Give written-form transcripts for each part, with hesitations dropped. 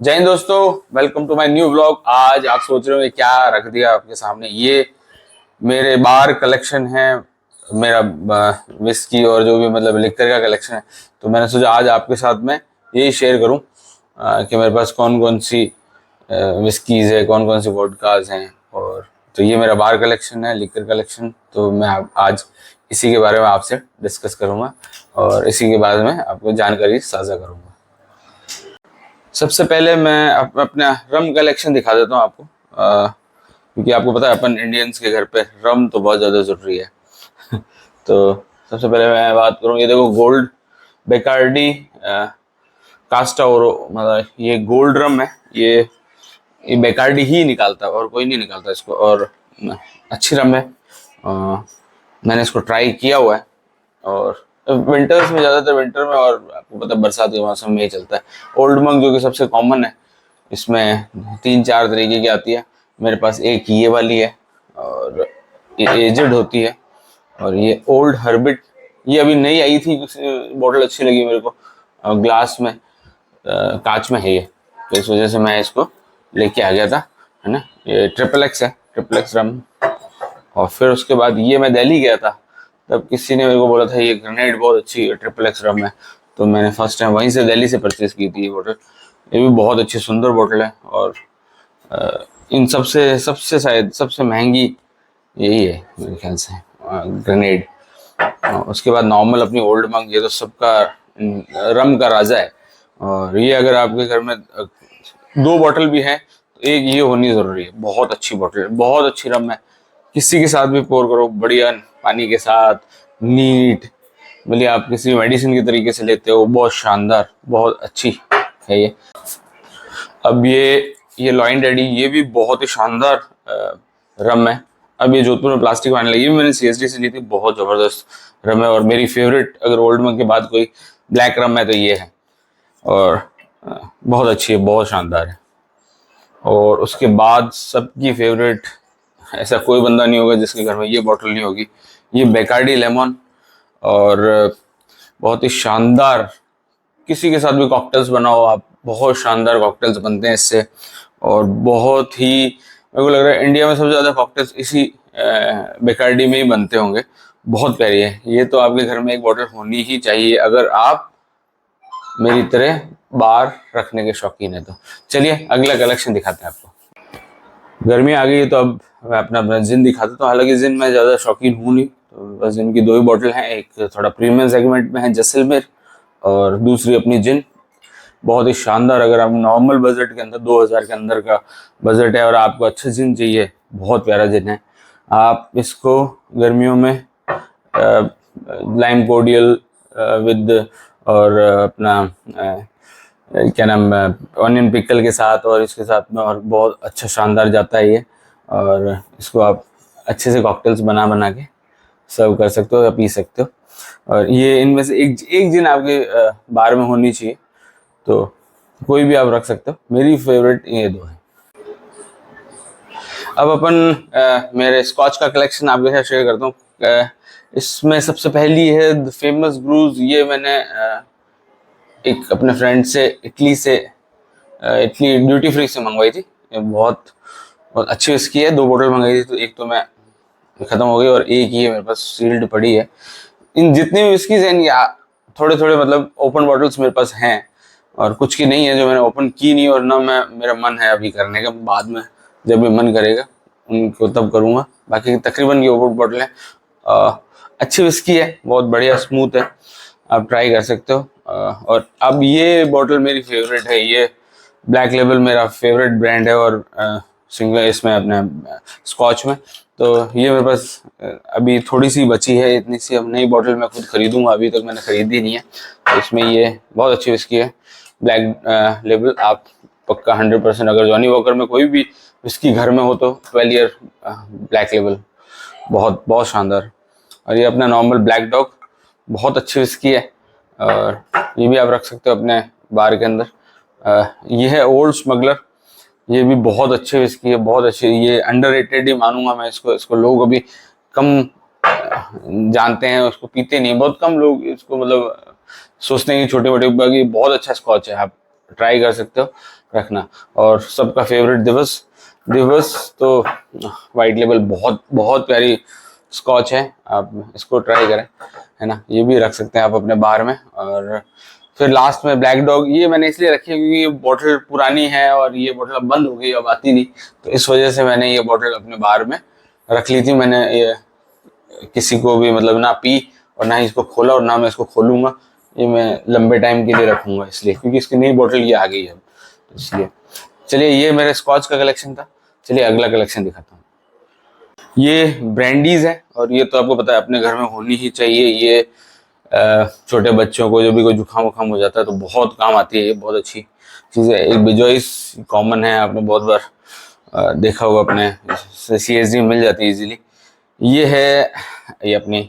जय हिंद दोस्तों, welcome to my new vlog. आज आप सोच रहे हो क्या रख दिया आपके सामने। ये मेरे बार कलेक्शन है, मेरा विस्की और जो भी मतलब लिकर का कलेक्शन है। तो मैंने सोचा आज आपके साथ में यही शेयर करूं कि मेरे पास कौन कौन सी विस्कीज है, कौन कौन सी वोडकाज हैं। और तो ये मेरा बार कलेक्शन है, लिकर कलेक्शन। तो मैं आज इसी के बारे में आपसे डिस्कस करूंगा और इसी के बारे में आपको जानकारी साझा करूंगा। सबसे पहले मैं अपना रम कलेक्शन दिखा देता हूँ आपको, क्योंकि आपको पता है अपन इंडियंस के घर पे रम तो बहुत ज़्यादा ज़रूरी है। तो सबसे पहले मैं बात करूँ, ये देखो गोल्ड बेकार्डी कास्टा ओरो, मतलब ये गोल्ड रम है। ये बेकार्डी ही निकालता है और कोई नहीं निकालता इसको, और अच्छी रम है। मैंने इसको ट्राई किया हुआ है और विंटर्स में, ज़्यादातर विंटर में, और आपको पता है बरसात के मौसम में ही चलता है। ओल्ड मंक जो कि सबसे कॉमन है, इसमें 3-4 तरीके की आती है। मेरे पास एक ये वाली है और ये एजेड होती है, और ये ओल्ड हर्बिट, ये अभी नई आई थी, बॉटल अच्छी लगी मेरे को। ग्लास में, कांच में है ये, तो इस वजह से मैं इसको लेके आ गया था, है ना। ये ट्रिपल एक्स है, ट्रिपल एक्स रम। और फिर उसके बाद ये मैं दिल्ली गया था, तब किसी ने मेरे को बोला था ये ग्रेनेड बहुत अच्छी ट्रिपल एक्स रम है। तो मैंने फर्स्ट टाइम वहीं से दिल्ली से परचेज की थी ये बोतल। ये भी बहुत अच्छी सुंदर बोतल है, और इन सबसे सबसे शायद सबसे महंगी यही है मेरे ख्याल से, ग्रेनेड। उसके बाद नॉर्मल अपनी ओल्ड मंक, ये तो सबका रम का राजा है। और ये अगर आपके घर में 2 बोतल भी है तो एक ये होनी जरूरी है। बहुत अच्छी बोतल है, बहुत अच्छी रम है। किसी के साथ भी पोर करो, बढ़िया पानी के साथ, नीट, बोलिए आप किसी मेडिसिन के तरीके से लेते हो, बहुत शानदार, बहुत अच्छी है ये। अब ये लॉइन डैडी, ये भी बहुत ही शानदार रम है। अब ये जोधपुर में प्लास्टिक में आने लगी, मैंने सीएसडी से ली थी, बहुत जबरदस्त रम है। और मेरी फेवरेट अगर ओल्ड मंक के बाद कोई ब्लैक रम है तो ये है, और बहुत अच्छी है, बहुत शानदार है। और उसके बाद सबकी फेवरेट, ऐसा कोई बंदा नहीं होगा जिसके घर में ये बॉटल नहीं होगी, ये बेकार्डी लेमन। और बहुत ही शानदार, किसी के साथ भी कॉकटेल्स बनाओ आप, बहुत शानदार कॉकटेल्स बनते हैं इससे। और बहुत ही, मेरे को लग रहा है इंडिया में सबसे ज़्यादा कॉकटेल्स इसी बेकार्डी में ही बनते होंगे। बहुत प्यारी है ये, तो आपके घर में एक बॉटल होनी ही चाहिए अगर आप मेरी तरह बार रखने के शौकीन है तो। चलिए अगला कलेक्शन दिखाते हैं आपको। गर्मी आ गई है तो अब मैं अपना जिन दिखा देता हूँ। हालांकि जिन मैं ज़्यादा शौकीन हूँ नहीं, तो बस जिन की 2 ही बॉटल हैं। एक थोड़ा प्रीमियम सेगमेंट में है जैसलमेर, और दूसरी अपनी जिन। बहुत ही शानदार, अगर आप नॉर्मल बजट के अंदर 2000 के अंदर का बजट है और आपको अच्छा जिन चाहिए, बहुत प्यारा जिन है। आप इसको गर्मियों में लाइम कोडियल विद, और अपना क्या नाम, ऑनियन पिकल के साथ, और इसके साथ में, और बहुत अच्छा शानदार जाता है ये। और इसको आप अच्छे से कॉकटेल्स बना बना के सर्व कर सकते हो या पी सकते हो। और ये इनमें से एक जिन आपके बार में होनी चाहिए, तो कोई भी आप रख सकते हो। मेरी फेवरेट ये 2 है। अब अपन मेरे स्कॉच का कलेक्शन आपके साथ शेयर करता हूँ। इसमें सबसे पहली है द फेमस ब्रूज। ये मैंने एक अपने फ्रेंड से इटली ड्यूटी फ्री से मंगवाई थी। ये बहुत बहुत अच्छी इसकी है। 2 बोतल मंगाई थी, तो एक तो मैं खत्म हो गई और एक ही मेरे पास सील्ड पड़ी है। इन जितनी भी विस्कीज हैं, या थोड़े थोड़े मतलब ओपन बॉटल्स मेरे पास हैं, और कुछ की नहीं है जो मैंने ओपन की नहीं, और ना मेरा मन है अभी करने का। बाद में जब भी मन करेगा उनको तब करूँगा। बाकी तकरीबन ये ओपन बॉटल है। अच्छी विस्की है, बहुत बढ़िया स्मूथ है, आप ट्राई कर सकते हो। और अब ये बॉटल मेरी फेवरेट है। ये ब्लैक लेबल मेरा फेवरेट ब्रांड है, और सिंगल इसमें अपने स्कॉच में। तो ये मेरे पास अभी थोड़ी सी बची है, इतनी सी। अब नई बॉटल मैं खुद खरीदूंगा, अभी तक मैंने खरीदी नहीं है। तो इसमें ये बहुत अच्छी विस्की है, ब्लैक लेबल। आप पक्का 100%, अगर जॉनी वॉकर में कोई भी विस्की घर में हो तो 12 ईयर ब्लैक लेबल, बहुत बहुत शानदार। और ये अपना नॉर्मल ब्लैक डॉग, बहुत अच्छी विस्की है, और ये भी आप रख सकते हो अपने बार के अंदर। ये है ओल्ड स्मगलर। ये भी बहुत अच्छी विस्की है, बहुत अच्छी। ये अंडररेटेड ही मानूंगा मैं इसको लोग अभी कम जानते हैं, उसको पीते नहीं, बहुत कम लोग इसको मतलब सोचते हैं कि छोटे मोटे। बाकी बहुत अच्छा स्कॉच है, आप ट्राई कर सकते हो रखना। और सबका फेवरेट दिवस, दिवस तो वाइट लेबल बहुत बहुत प्यारी स्कॉच है, आप इसको ट्राई करें, है ना। ये भी रख सकते हैं आप अपने बार में। और फिर लास्ट में ब्लैक डॉग, ये मैंने इसलिए रखी है क्योंकि ये बोतल पुरानी है और ये बोतल अब बंद हो गई, अब आती नहीं, तो इस वजह से मैंने ये बोतल अपने बार में रख ली थी। मैंने ये किसी को भी मतलब ना पी और ना ही इसको खोला और ना मैं इसको खोलूंगा, ये मैं लंबे टाइम के लिए रखूंगा इसलिए, क्योंकि इसकी नई बोतल ये आ गई है अब, तो इसलिए। चलिए, ये मेरे स्कॉच का कलेक्शन था। चलिए अगला कलेक्शन दिखाता हूँ। ये ब्रांडीज है और ये तो आपको पता है अपने घर में होनी ही चाहिए। ये छोटे बच्चों को जो भी कोई जुकाम वुकाम हो जाता है तो बहुत काम आती है, ये बहुत अच्छी चीज़ है। एक बिजॉइस कॉमन है, आपने बहुत बार देखा होगा, अपने CSD में मिल जाती है इजीली। ये है ये अपनी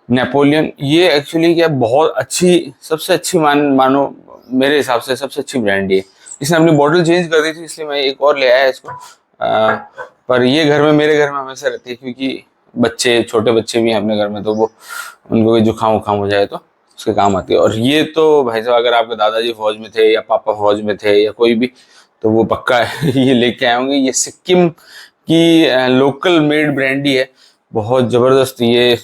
नेपोलियन। ये एक्चुअली क्या बहुत अच्छी, सबसे अच्छी मानो मेरे हिसाब से सबसे अच्छी ब्रांड है। इसने अपनी बॉटल चेंज कर दी थी इसलिए मैं एक और ले आया इसको। पर ये घर में, मेरे घर में हमेशा रहती है, क्योंकि बच्चे, छोटे बच्चे भी हैं अपने घर में, तो वो उनको भी जुकाम वुकाम हो जाए तो उसके काम आती है। और ये तो भाई साहब, अगर आपके दादाजी फौज में थे या पापा फौज में थे या कोई भी, तो वो पक्का ये लेके आए होंगे। ये सिक्किम की लोकल मेड ब्रांडी है, बहुत ज़बरदस्त। ये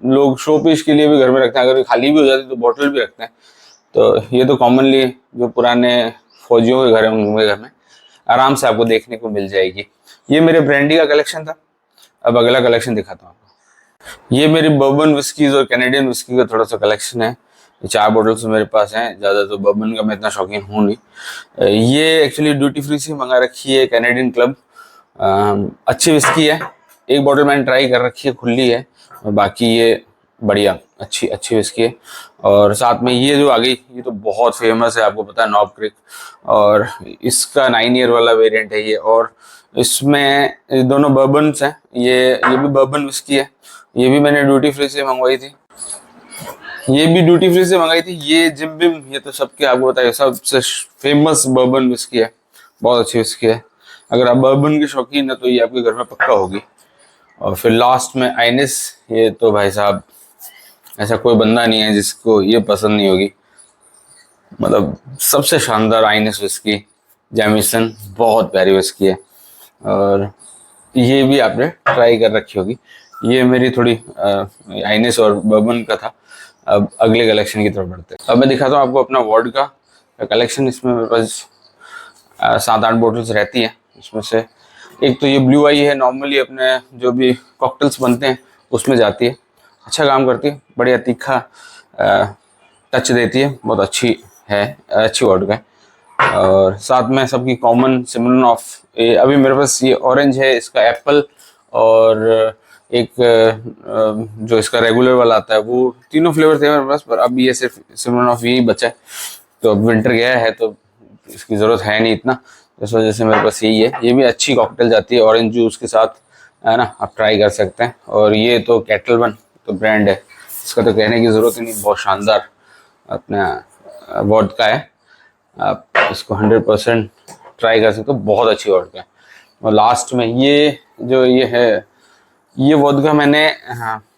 लोग शो पीस के लिए भी घर में रखते हैं, अगर खाली भी हो जाती तो बॉटल भी रखते हैं। तो ये तो कॉमनली जो पुराने फौजियों के घर हैं उनके घर में आराम से आपको देखने को मिल जाएगी। ये मेरे ब्रांडी का कलेक्शन था। अब अगला कलेक्शन दिखाता हूँ आपको। ये मेरी बर्बन विस्कीज और कैनेडियन विस्की का थोड़ा सा कलेक्शन है। ये 4 बॉटल्स मेरे पास हैं, ज़्यादा तो बर्बन का मैं इतना शौकीन हूँ नहीं। ये एक्चुअली ड्यूटी फ्री से मंगा रखी है, कैनेडियन क्लब। अच्छी विस्की है, एक बॉटल मैंने ट्राई कर रखी है, खुली है, और बाकी ये बढ़िया अच्छी अच्छी विस्की है। और साथ में ये जो आ गई, ये तो बहुत फेमस है, आपको पता है, नॉब क्रिक, और इसका 9 ईयर वाला वेरिएंट है ये। और इसमें दोनों बर्बन्स हैं, ये भी बर्बन विस्की है, ये भी मैंने ड्यूटी फ्री से मंगवाई थी, ये भी ड्यूटी फ्री से मंगाई थी। ये जिम बिम, ये तो सबके आपको पता है सबसे फेमस बर्बन विस्की है, बहुत अच्छी विस्की है। अगर आप बर्बन के शौकीन है तो ये आपके घर में पक्का होगी। और फिर लास्ट में आइनिस, ये तो भाई साहब ऐसा कोई बंदा नहीं है जिसको ये पसंद नहीं होगी, मतलब सबसे शानदार आइनिस विस्की जैमिसन, बहुत प्यारी विस्की है। और ये भी आपने ट्राई कर रखी होगी। ये मेरी थोड़ी आइनिस और बर्बन का था। अब अगले कलेक्शन की तरफ बढ़ते हैं। अब मैं दिखाता हूँ आपको अपना वॉडका का कलेक्शन। इसमें मेरे पास 7-8 बॉटल्स रहती हैं। इसमें से एक तो ये ब्लू आई है, नॉर्मली अपने जो भी कॉकटेल्स बनते हैं उसमें जाती है, अच्छा काम करती है, बढ़िया तीखा टच देती है, बहुत अच्छी है, अच्छी वॉडका है। और साथ में सबकी कॉमन सिमरनॉफ, अभी मेरे पास ये ऑरेंज है, इसका एप्पल, और एक जो इसका रेगुलर वाला आता है, वो तीनों फ्लेवर थे मेरे पास, पर अब ये सिर्फ सिमरनॉफ यही बचा है। तो अब विंटर गया है तो इसकी ज़रूरत है नहीं इतना, इस वजह से मेरे पास यही है। ये भी अच्छी कॉकटेल जाती है ऑरेंज जूस के साथ, है ना, आप ट्राई कर सकते हैं। और ये तो केटल वन तो ब्रांड है, इसका तो कहने की ज़रूरत ही नहीं, बहुत शानदार अपना वॉडका है, आप इसको 100% ट्राई कर सकते हो, बहुत अच्छी वॉडका है। और लास्ट में ये जो ये है, ये वोदका मैंने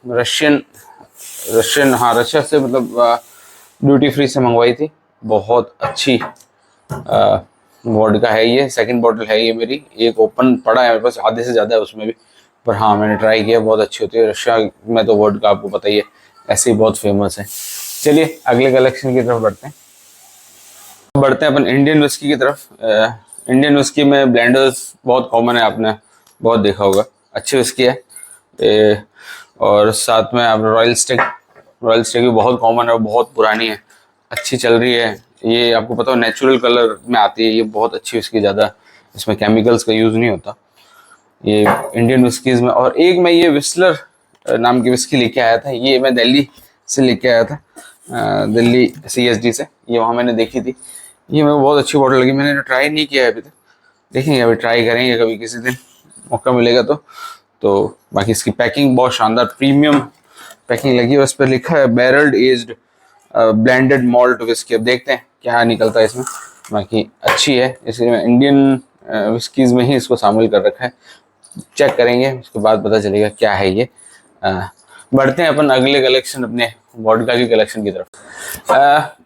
रशियन रशिया से, मतलब ड्यूटी फ्री से मंगवाई थी, बहुत अच्छी वोडका है। ये सेकंड बॉटल है ये मेरी, एक ओपन पड़ा है मेरे पास, आधे से ज़्यादा है उसमें भी, पर हाँ मैंने ट्राई किया, बहुत अच्छी होती है। रशिया में तो वोडका आपको पता ही है, ऐसे ही बहुत फेमस है। चलिए अगले कलेक्शन की तरफ बढ़ते हैं अपन इंडियन विस्की की तरफ। इंडियन विस्की में ब्लेंडर्स बहुत कॉमन है, आपने बहुत देखा होगा, अच्छी विस्की है। और साथ में आप रॉयल स्टिक भी बहुत कॉमन है और बहुत पुरानी है, अच्छी चल रही है। ये आपको पता हो नेचुरल कलर में आती है, ये बहुत अच्छी विस्की, ज़्यादा इसमें केमिकल्स का यूज़ नहीं होता ये इंडियन विस्कीज़ में। और एक मैं ये विस्लर नाम की विस्की लेके आया था, ये मैं दिल्ली से लेके आया था, दिल्ली CSD से, ये वहाँ मैंने देखी थी, ये मेरे को बहुत अच्छी बॉटल लगी, मैंने ट्राई नहीं किया है अभी तक, देखेंगे अभी ट्राई करेंगे कभी किसी दिन मौका मिलेगा तो बाकी इसकी पैकिंग बहुत शानदार प्रीमियम पैकिंग लगी है, उस पर लिखा है barrelled aged blended malt whisky. अब देखते हैं क्या निकलता है इसमें, बाकी अच्छी है, इसलिए मैं इंडियन विस्कीज़ में ही इसको शामिल कर रखा है, चेक करेंगे उसके बाद पता चलेगा क्या है ये। बढ़ते हैं अपन अगले कलेक्शन, अपने वोडका की कलेक्शन की तरफ।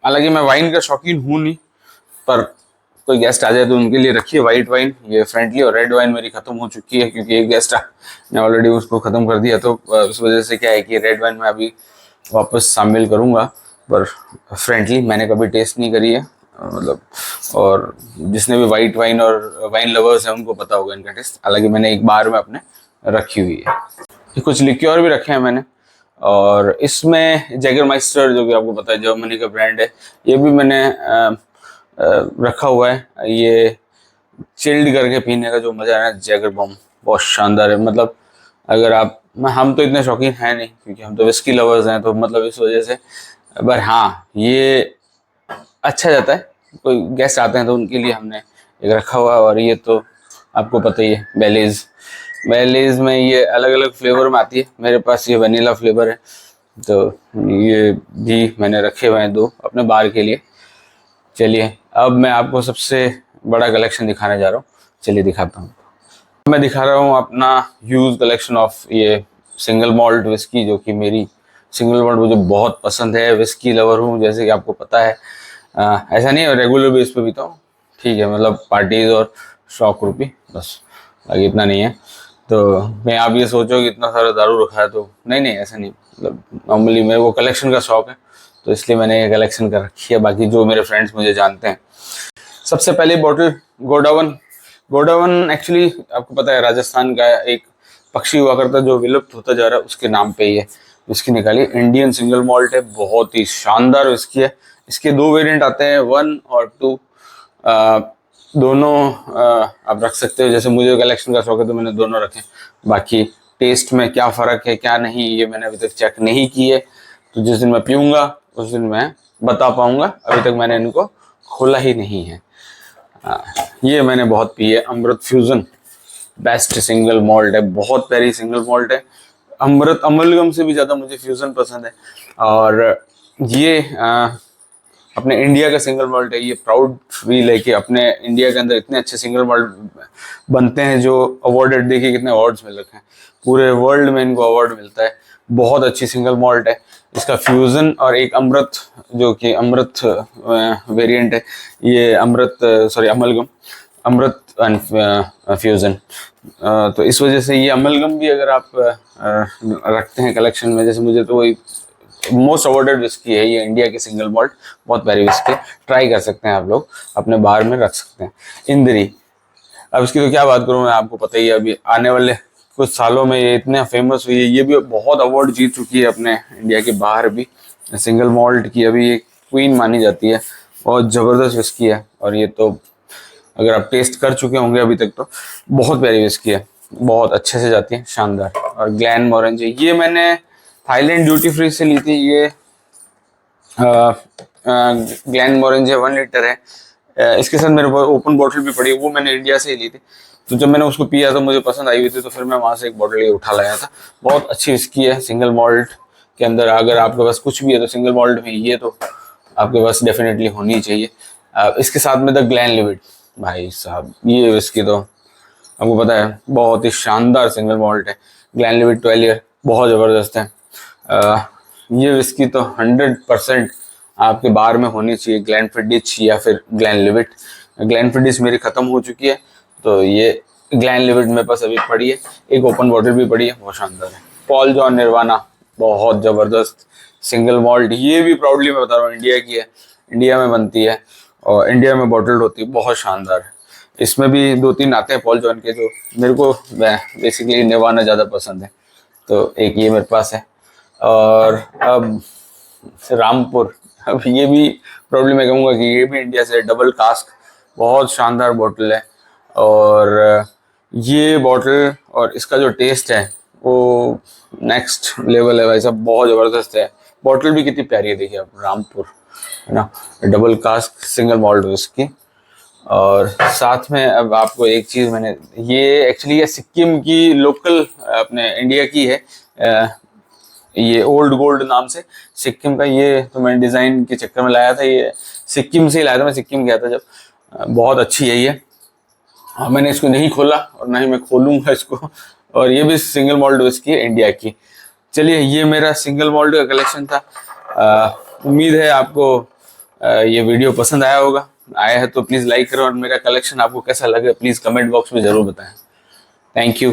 हालांकि मैं वाइन का शौकीन हूँ नहीं, पर कोई गेस्ट आ जाए तो उनके लिए रखिए वाइट वाइन, ये फ्रेंडली। और रेड वाइन मेरी खत्म हो चुकी है क्योंकि एक गेस्ट ने ऑलरेडी उसको खत्म कर दिया, तो उस वजह से क्या है कि रेड वाइन मैं अभी वापस शामिल करूँगा। पर फ्रेंडली मैंने कभी टेस्ट नहीं करी है, मतलब। और जिसने भी वाइट वाइन और वाइन लवर्स हैं उनको पता होगा इनका टेस्ट। हालांकि मैंने एक बार में अपने रखी हुई है। कुछ लिक्योर भी रखे हैं मैंने, और इसमें जैगरमाइस्टर जो कि आपको पता है जर्मनी का ब्रांड है, ये भी मैंने रखा हुआ है। ये चिल्ड करके पीने का जो मज़ा है ना जैगर बॉम, बहुत शानदार है। मतलब अगर आप, हम तो इतने शौकीन हैं नहीं क्योंकि हम तो विस्की लवर्स हैं, तो मतलब इस वजह से। पर हाँ, ये अच्छा जाता है, कोई गेस्ट आते हैं तो उनके लिए हमने एक रखा हुआ है। और ये तो आपको पता ही है, बेलीज। बेलीज में ये अलग अलग फ्लेवर में आती है, मेरे पास ये वनीला फ्लेवर है, तो ये भी मैंने रखे हुए हैं 2 अपने बार के लिए। चलिए अब मैं आपको सबसे बड़ा कलेक्शन दिखाने जा रहा हूँ, चलिए दिखाता हूँ। मैं दिखा रहा हूँ अपना ह्यूज कलेक्शन ऑफ ये सिंगल मॉल्ट विस्की, जो कि मेरी सिंगल मॉल्ट मुझे बहुत पसंद है। विस्की लवर हूँ जैसे कि आपको पता है। ऐसा नहीं है रेगुलर बेस पे पीता हूँ, ठीक है, मतलब पार्टीज और शौक रूपी, बस, बाकी इतना नहीं है। तो मैं आप ये सोचो कि इतना सारा दारू रखा है, तो नहीं नहीं ऐसा नहीं, मतलब नॉर्मली मेरे को कलेक्शन का शौक है, तो इसलिए मैंने ये कलेक्शन कर रखी है। बाकी जो मेरे फ्रेंड्स मुझे जानते हैं। सबसे पहली बॉटल गोडावन। गोडावन एक्चुअली आपको पता है राजस्थान का एक पक्षी हुआ करता जो विलुप्त होता जा रहा है, उसके नाम पे ये विस्की निकाली। इंडियन सिंगल मॉल्ट है, बहुत ही शानदार विस्की है। इसके 2 वेरिएंट आते हैं, 1 और 2। दोनों आप रख सकते हो। जैसे मुझे कलेक्शन का शौक है तो मैंने दोनों रखे। बाकी टेस्ट में क्या फ़र्क है क्या नहीं, ये मैंने अभी तक चेक नहीं की है, तो जिस दिन मैं पीऊँगा उस दिन मैं बता पाऊँगा। अभी तक मैंने इनको खोला ही नहीं है। ये मैंने बहुत पी है, अमृत फ्यूजन, बेस्ट सिंगल मॉल्ट है, बहुत प्यारी सिंगल मॉल्ट है। अमृत अमलगम से भी ज़्यादा मुझे फ्यूजन पसंद है। और ये अपने इंडिया का सिंगल मॉल्ट है। ये प्राउड फील है कि अपने इंडिया के अंदर इतने अच्छे सिंगल मॉल्ट बनते हैं जो अवार्डेड, देखिए कितने अवार्ड्स मिल रखे हैं, पूरे वर्ल्ड में इनको अवार्ड मिलता है। बहुत अच्छी सिंगल मॉल्ट है। इसका फ्यूजन और एक अमृत, जो कि अमृत वेरिएंट है, ये Amrit sorry amalgam, Amrit and fusion. तो इस वजह से ये अमलगम भी अगर आप रखते हैं कलेक्शन में, जैसे मुझे, तो वही मोस्ट अवार्डेड विस्की है ये, इंडिया की सिंगल मॉल्ट, बहुत प्यारी विस्की, ट्राई कर सकते हैं आप लोग, अपने बार में रख सकते हैं। इंदिरी, अब इसकी तो क्या बात करूं मैं, आपको पता ही है अभी आने वाले कुछ सालों में ये इतने फेमस हुई है, ये भी बहुत अवार्ड जीत चुकी है अपने इंडिया के बाहर भी। सिंगल मॉल्ट की अभी एक क्वीन मानी जाती है, बहुत ज़बरदस्त विस्की है। और ये तो अगर आप टेस्ट कर चुके होंगे अभी तक, तो बहुत प्यारी विस्की है, बहुत अच्छे से जाती है, शानदार। और ग्लेनमोरेंजे, ये मैंने थाईलैंड ड्यूटी फ्री से ली थी। ये ग्लेनमोरेंजे 1 लीटर है। इसके साथ मेरे पास ओपन बॉटल भी पड़ी है, वो मैंने इंडिया से ही ली थी। तो जब मैंने उसको पिया तो मुझे पसंद आई हुई थी, तो फिर मैं वहाँ से एक बॉटल ये उठा लाया था। बहुत अच्छी विस्की है सिंगल मॉल्ट के अंदर। अगर आपके पास कुछ भी है तो सिंगल मॉल्ट में ये तो आपके पास डेफिनेटली होनी चाहिए। इसके साथ में द ग्लेनलिविट, भाई साहब ये विस्की तो आपको पता है बहुत ही शानदार सिंगल मॉल्ट है। ग्लेनलिविट 12 ईयर बहुत ज़बरदस्त है। ये विस्की तो 100% आपके बार में होनी चाहिए, ग्लेनफिडिच या फिर ग्लेनलिविट। ग्लेनफिडिच मेरी ख़त्म हो चुकी है, तो ये ग्लेनलिविट मेरे पास अभी पड़ी है, एक ओपन बॉटल भी पड़ी है, बहुत शानदार है। पॉल जॉन निर्वाणा, बहुत ज़बरदस्त सिंगल मॉल्ट, ये भी प्राउडली मैं बता रहा हूँ इंडिया की है, इंडिया में बनती है और इंडिया में बॉटल्ड होती है, बहुत शानदार है। इसमें भी 2-3 आते हैं पॉल जॉन के, जो मेरे को बेसिकली निर्वाणा ज़्यादा पसंद है, तो एक ये मेरे पास है। और अब रामपुर, अब ये भी प्रॉब्लम मैं कहूँगा कि ये भी इंडिया से, डबल कास्क, बहुत शानदार बॉटल है। और ये बॉटल और इसका जो टेस्ट है वो नेक्स्ट लेवल है भाई साहब, बहुत ज़बरदस्त है। बॉटल भी कितनी प्यारी है, देखिए आप, रामपुर है ना, double cask single malt whisky. और साथ में अब आपको एक चीज़ मैंने, ये एक्चुअली ये सिक्किम की लोकल अपने इंडिया की है, ये ओल्ड गोल्ड नाम से सिक्किम का। ये तो मैं डिज़ाइन के चक्कर में लाया था, ये सिक्किम से ही लाया था, मैं सिक्किम गया था जब। बहुत अच्छी है ये, और मैंने इसको नहीं खोला और ना ही मैं खोलूँगा इसको। और ये भी सिंगल मॉल्ट विस्की है इंडिया की। चलिए ये मेरा सिंगल मॉल्ट का कलेक्शन था। उम्मीद है आपको ये वीडियो पसंद आया होगा। आया है तो प्लीज लाइक करो, और मेरा कलेक्शन आपको कैसा लगे प्लीज कमेंट बॉक्स में जरूर बताएं। Thank you.